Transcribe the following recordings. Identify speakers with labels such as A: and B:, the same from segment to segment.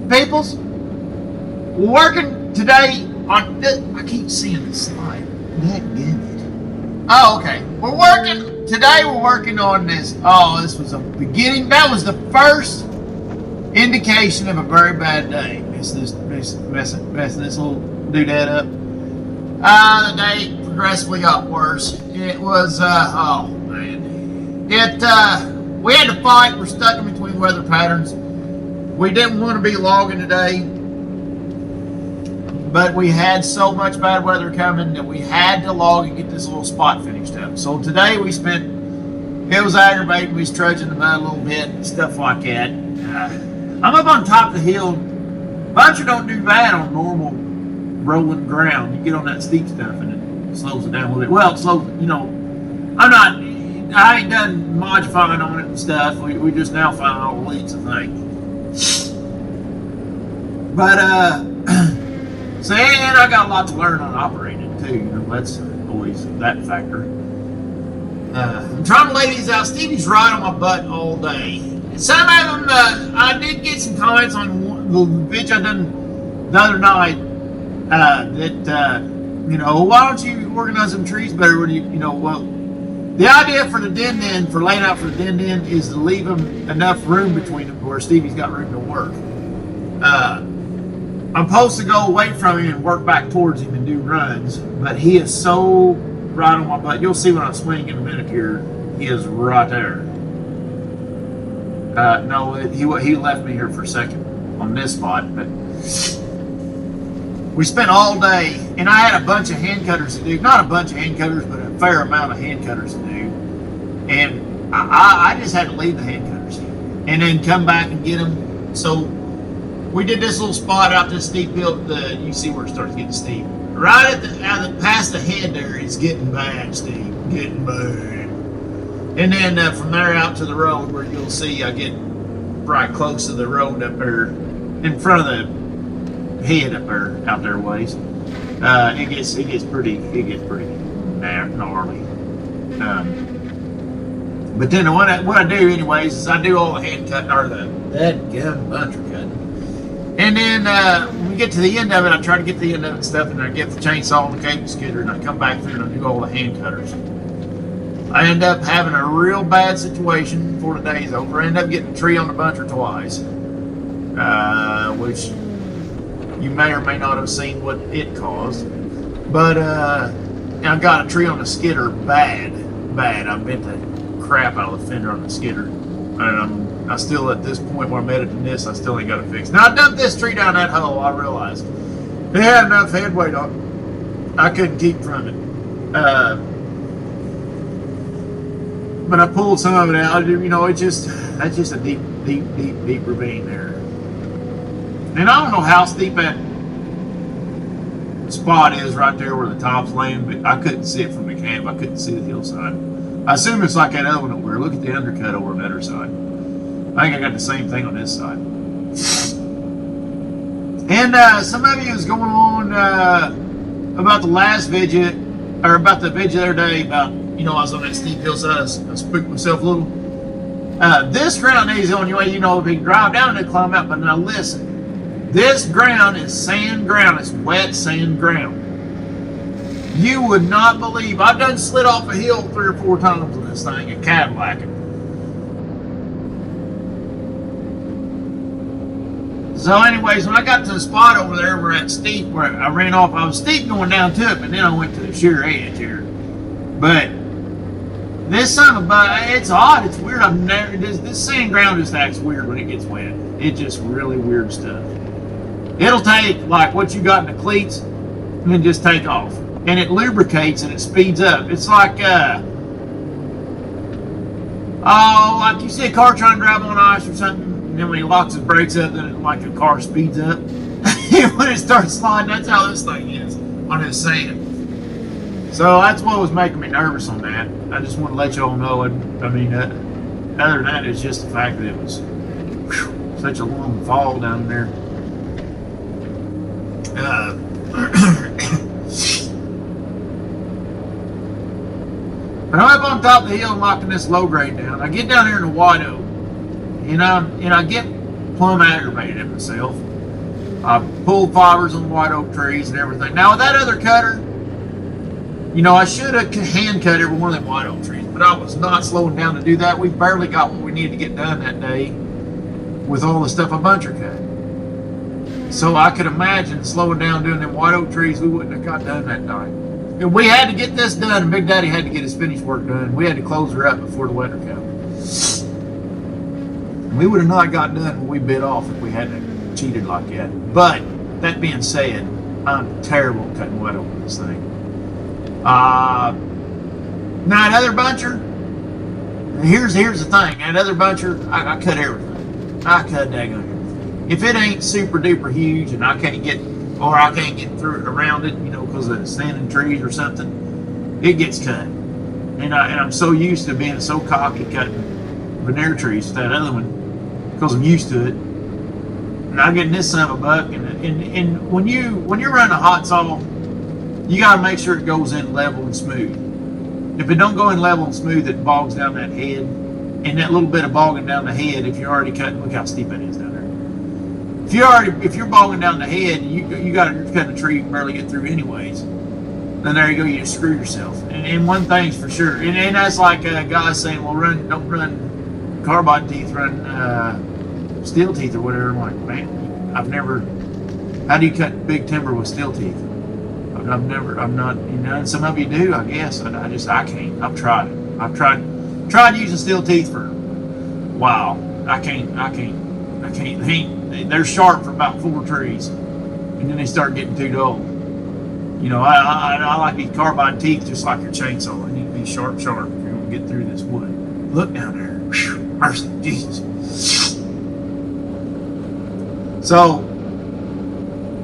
A: Peoples, we're working today on this. I keep seeing the slide. That good. Oh, okay. We're working today. We're working on this. Oh, this was a beginning. That was the first indication of a very bad day. Messing this little doodad up. The day progressively got worse. It was. Oh man. We had to fight. We're stuck in between weather patterns. We didn't want to be logging today, but we had so much bad weather coming that we had to log and get this little spot finished up. So today it was aggravating. We was trudging the mud a little bit and stuff like that. I'm up on top of the hill. Buncher don't do that on normal rolling ground. You get on that steep stuff and it slows it down a little bit. Well, it slows it, I ain't done modifying on it and stuff. We just now found all the leads, I think. But, so, and I got a lot to learn on operating it too. That's always that factor. I'm trying to lay these out. Stevie's right on my butt all day. Some of them, I did get some comments on the video I done the other night why don't you organize them trees better when the idea for the den for laying out for the den is to leave them enough room between them where Stevie's got room to work. I'm supposed to go away from him and work back towards him and do runs, but he is so right on my butt. You'll see when I swing in a minute here. He is right there. No, he left me here for a second on this spot, but we spent all day, and I had a bunch of hand cutters to do. Not a bunch of hand cutters, but a fair amount of hand cutters to do. And I just had to leave the hand cutters and then come back and get them. So we did this little spot out this steep hill. You see where it starts getting steep. Right past the head there, it's getting bad, Steve. Getting bad. And then from there out to the road where you'll see I get right close to the road up there in front of the head up there, out there ways. It gets pretty gnarly. But then what I do anyways is I do all the hand cut or the gun buncher cutting. And then when we get to the end of it, I try to get to the end of it and stuff, and I get the chainsaw and the cable skidder, and I come back through and I do all the hand cutters. I end up having a real bad situation before the day's over. I end up getting a tree on the buncher twice, which you may or may not have seen what it caused. But I got a tree on the skidder bad. I bent the crap out of the fender on the skidder. And I still, at this point where I'm editing this, I still ain't got it fixed. Now, I dumped this tree down that hole, I realized. It had enough head weight on it. I couldn't keep from it. But I pulled some of it out. That's just a deep ravine there. And I don't know how steep that spot is right there where the top's laying, but I couldn't see it from the camp. I couldn't see the hillside. I assume it's like that other one over there. Look at the undercut over on the other side. I think I got the same thing on this side. And some of you is going on about the last video, or about the video the other day about, I was on that steep hillside. I spooked myself a little. This ground is on your way, if you can drive down and climb out, but now listen. This ground is sand ground. It's wet sand ground. You would not believe. I've done slid off a hill 3 or 4 times on this thing, a Cadillac. So anyways, when I got to the spot over there where that steep, where I ran off, I was steep going down to it, but then I went to the sheer edge here. But this son of a, it's odd, it's weird. This sand ground just acts weird when it gets wet. It's just really weird stuff. It'll take like what you got in the cleats and then just take off. And it lubricates and it speeds up. It's like, like you see a car trying to drive on ice or something, and then when he locks his brakes up, then it, like the car speeds up. And when it starts sliding, that's how this thing is on this sand. So that's what was making me nervous on that. I just want to let y'all know. Other than that, it's just the fact that it was such a long fall down there. But I'm up on top of the hill knocking this low grade down. I get down here in the White Oak, and I get plumb aggravated at myself. I pulled fibers on the white oak trees and everything. Now with that other cutter, you know, I should have hand cut every one of them white oak trees, but I was not slowing down to do that. We barely got what we needed to get done that day with all the stuff I buncher cut. So I could imagine slowing down doing them white oak trees, we wouldn't have got done that night. And we had to get this done, and Big Daddy had to get his finish work done. We had to close her up before the winter come. We would have not got done when we bit off if we hadn't cheated like that. But that being said, I'm terrible at cutting white oak with this thing. Now another buncher. Here's the thing. Another buncher, I cut everything. I cut daggone everything. If it ain't super duper huge and I can't get through it around it, you know, because of standing trees or something, it gets cut. And I'm so used to being so cocky cutting veneer trees with that other one because I'm used to it. And I'm getting this son of a buck. And when you're running a hot saw, you got to make sure it goes in level and smooth. If it don't go in level and smooth, it bogs down that head. And that little bit of bogging down the head, if you're already cutting, look how steep it is down there. If you're bogging down the head, you're cutting a tree you can barely get through anyways. Then there you go, you just screw yourself. And one thing's for sure, and that's like a guy saying, well, don't run carbide teeth, run steel teeth or whatever. I'm like, man, how do you cut big timber with steel teeth? I'm not, you know, and some of you do, I guess. I can't. I've tried using steel teeth for a while. I can't. They're sharp for about 4 trees, and then they start getting too dull. You know, I like these carbide teeth just like your chainsaw. They need to be sharp if you're going to get through this wood. Look down there. Whew, mercy, Jesus. So,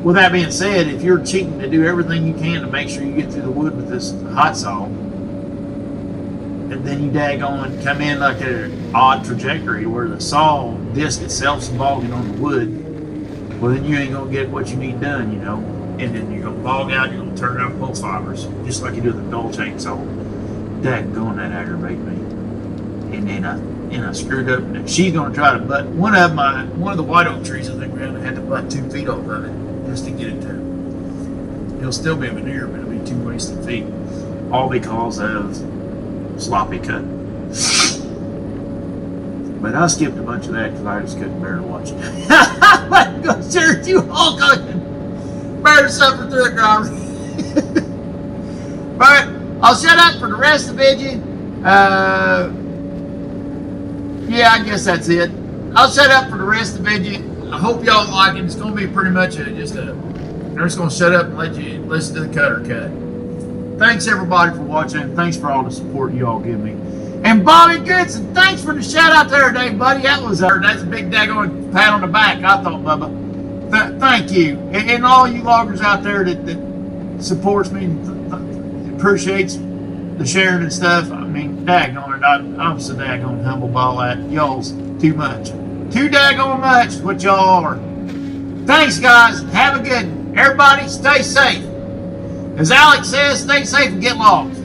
A: with that being said, if you're cheating to do everything you can to make sure you get through the wood with this hot saw, and then you daggone come in like an odd trajectory where the saw disc itself's bogging on the wood, well then you ain't gonna get what you need done, you know. And then you're gonna bog out, you're gonna turn around and pull fibers, just like you do with the dull chainsaw. Daggone, that aggravate me. And then I screwed up. And she's gonna try to butt one of the white oak trees. I think we had to butt 2 feet off of it just to get it to. It'll still be a veneer, but it'll be 2 wasted feet, all because of sloppy cut. But I skipped a bunch of that because I just couldn't bear to watch it. I'm going to share with you all bear to suffer through it, driver. But I'll shut up for the rest of the video. Yeah, I guess that's it. I'll shut up for the rest of the video. I hope y'all like it. It's going to be pretty much I'm just going to shut up and let you listen to the cutter cut. Thanks everybody for watching. Thanks for all the support you all give me. And Bobby Goodson, thanks for the shout out there today, buddy. That's a big daggone pat on the back, I thought, Bubba. Thank you. And all you loggers out there that supports me and appreciates the sharing and stuff. I mean, daggone it. I'm so daggone humble by all that. Y'all's too much. Too daggone much is what y'all are. Thanks, guys. Have a good one. Everybody, stay safe. As Alex says, stay safe and get lost.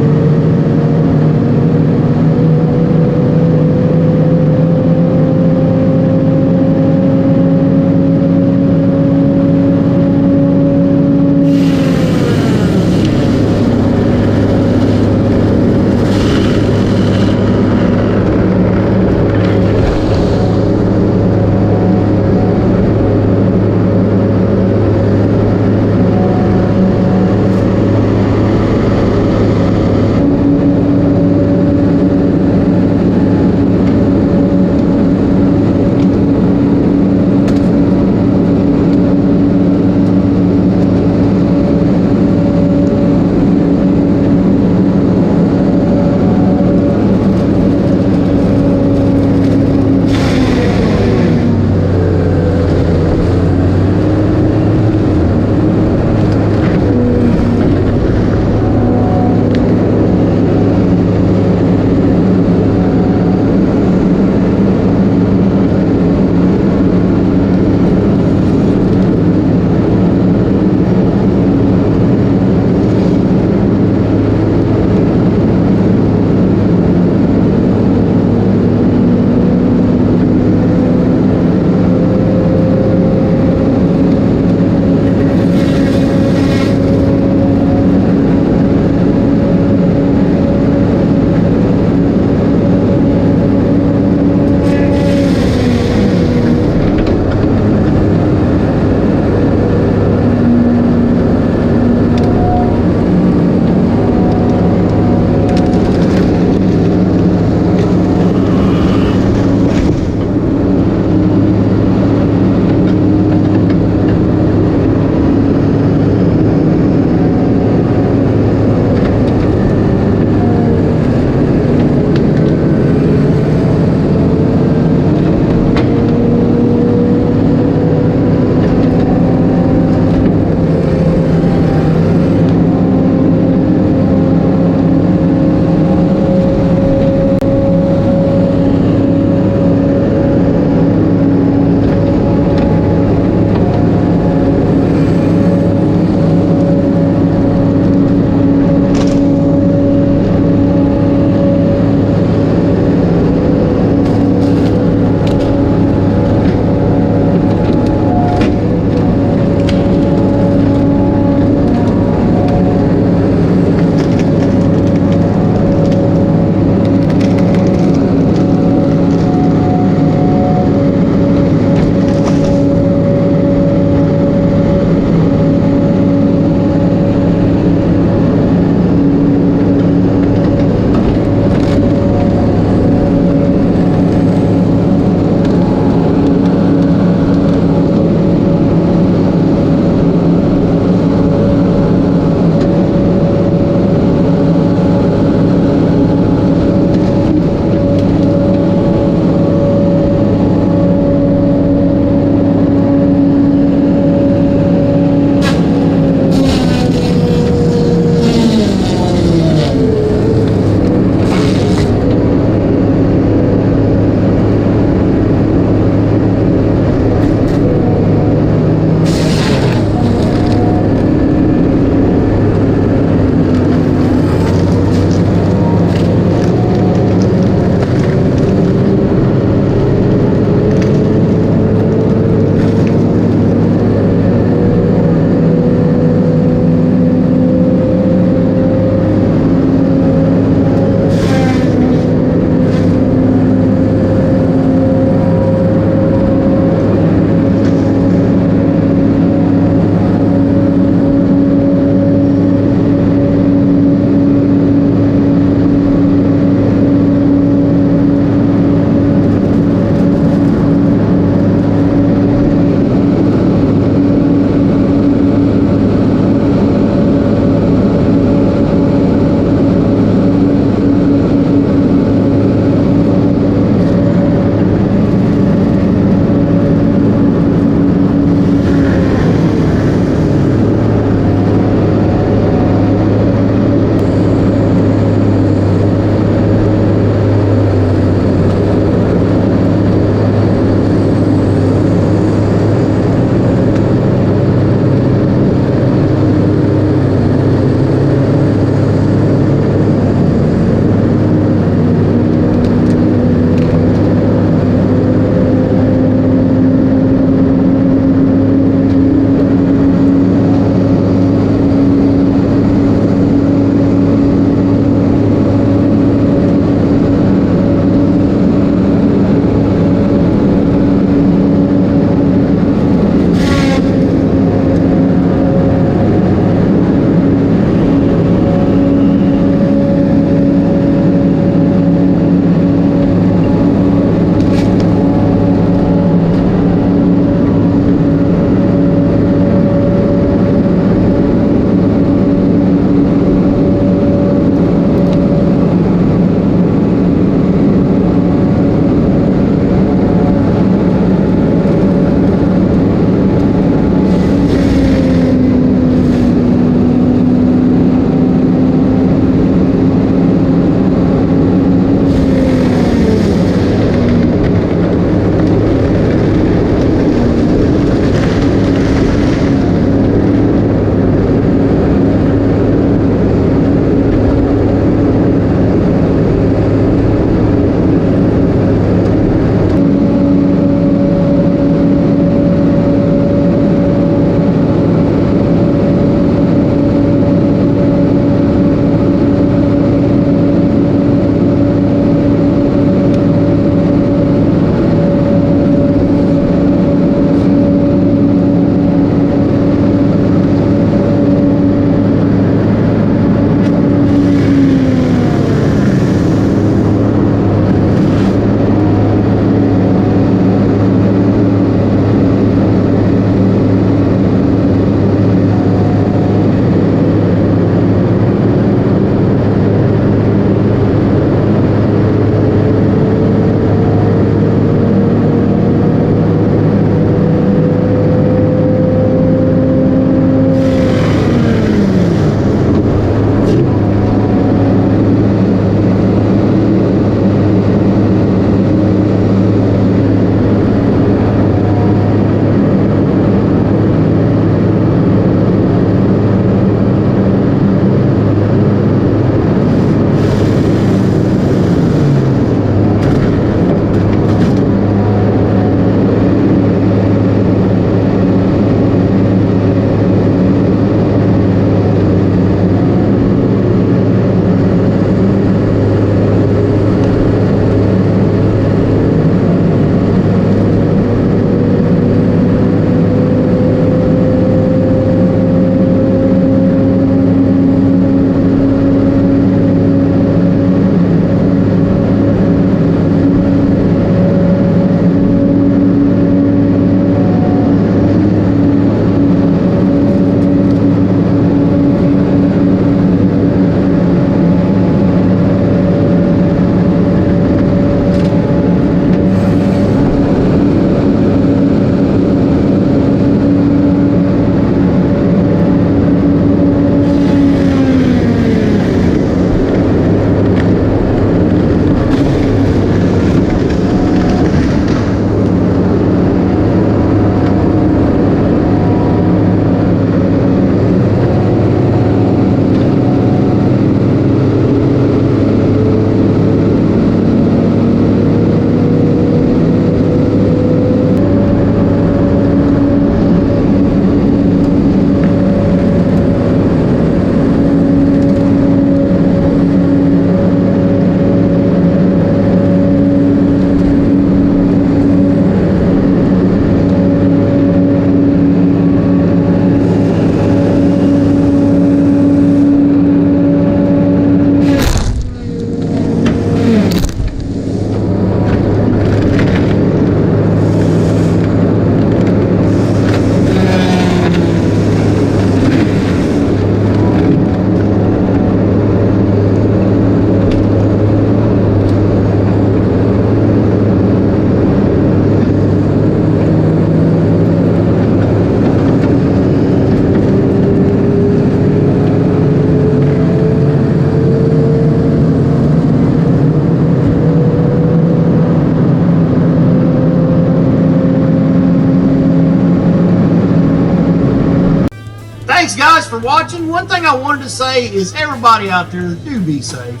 A: Thanks, guys, for watching. One thing I wanted to say is everybody out there, do be safe.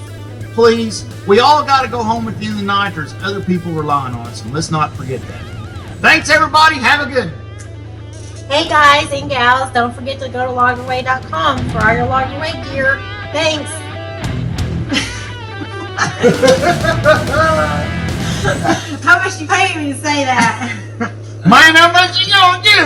A: Please. We all got to go home at the end of the night. There's other people relying on us, and let's not forget that. Thanks, everybody. Have a good one.
B: Hey, guys and gals, don't forget to go to logyourway.com for all your Log Your Way gear. Thanks. How much you pay me to say that?
A: Man, how much you gonna give?